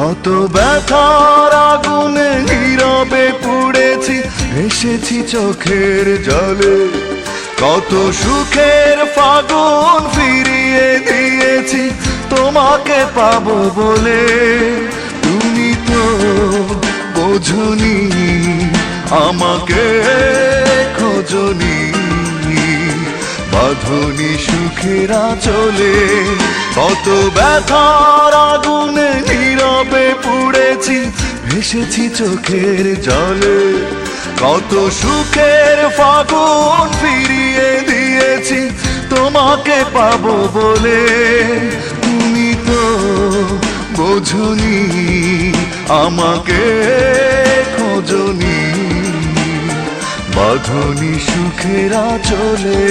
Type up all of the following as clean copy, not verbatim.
কত ব্যথার আগুনে নীরবে পুড়েছি, এসেছি চোখের জলে। কত সুখের ফাগুন ফিরিয়ে দিয়েছি তোমাকে পাবো বলে। তুমি তো বোঝনি, আমাকে খোঁজনি, বাঁধনি সুখের আঁচলে। কত ব্যথার আগুনে নীরবে পুড়েছি, ভেসেছি চোখের জলে। কত সুখের ফাগুন ফিরিয়ে দিয়েছি তোমাকে পাবো বলে। তুমি তো বোঝনি, আমাকে খোঁজনি, বাঁধনি সুখের আঁচলে।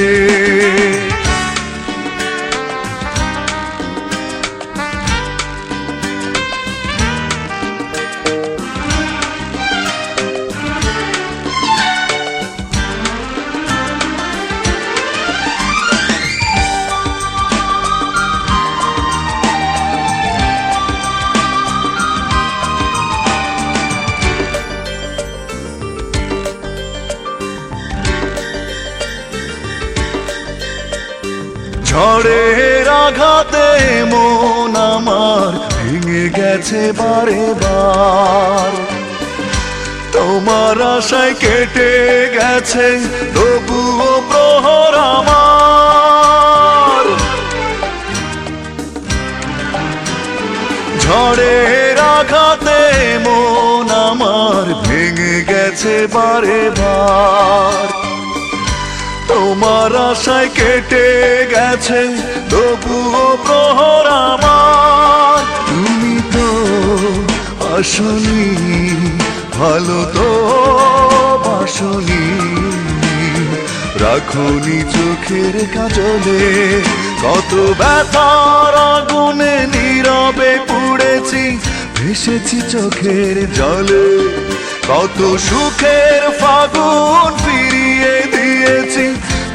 ঝড়ের আঘাতে মন আমার ভেঙে গেছে বারে বার। তোমার আশায় কেটে গেছে তবুও প্রহর আমার। ঝড়ের আঘাতে মন আমার ভেঙে গেছে বারে বার। তোমার আশায় কেটে গেছে তবুও প্রহর আমার। তুমি তো আসনি, ভালো তো বাসনি, রাখনি চোখের কাজলে। কত ব্যথার আগুনে নীরবে পুড়েছি, ভেসেছি চোখের জলে। কত সুখের ফাগুন ফিরিয়ে দিয়েছি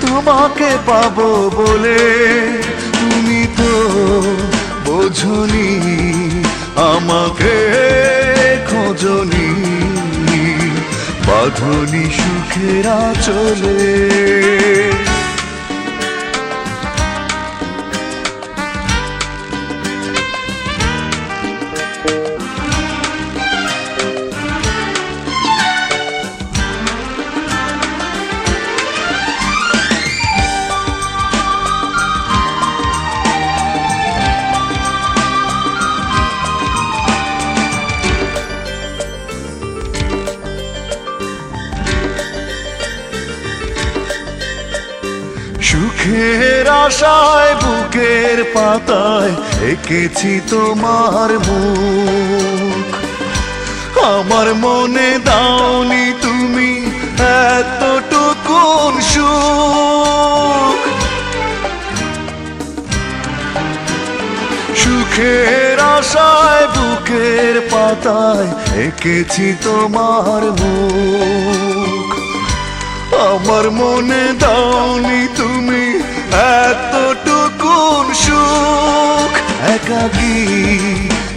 তোমাকে পাবো বলে। তুমি তো বোঝনি, আমাকে খোঁজনি, বাঁধনি সুখের আঁচলে। সুখের আশায় বুকের পাতায় এঁকেছি তোমার মুখ। আমার মনে দাওনি তুমি এতটুকুন সুখ। সুখের আশায় বুকের পাতায় এঁকেছি তোমার মুখ। আমার মনে দাওনি তুমি এতটুকুন সুখ। একাকী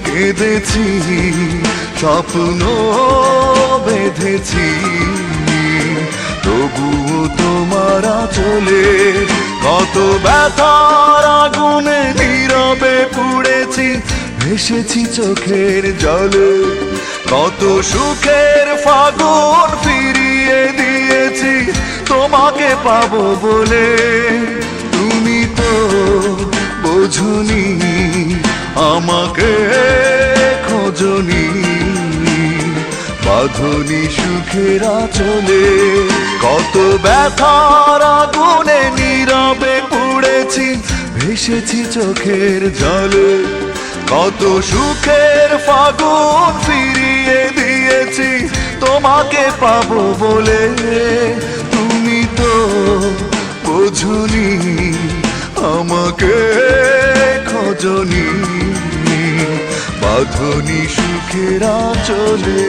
কেঁদেছি, স্বপ্ন বেঁধেছি, তবুও তোমার আঁচলে। কত ব্যথার আগুনে নীরবে পুড়েছি, ভেসেছি চোখের জলে। কত সুখের ফাগুন ফিরিয়ে দিয়েছি তোমাকে পাবো বলে। তুমি তো বোঝনি, আমাকে খোঁজনি, বাঁধনি সুখের আঁচলে। কত ব্যথার আগুনে নীরবে পুড়েছি, ভেসেছি চোখের জলে। কত সুখের ফাগুন ফিরিয়ে দিয়েছি তোমাকে পাবো বলে। তুমি তো বোঝনি, আমাকে খোঁজনি, বাঁধনি সুখের আঁচলে।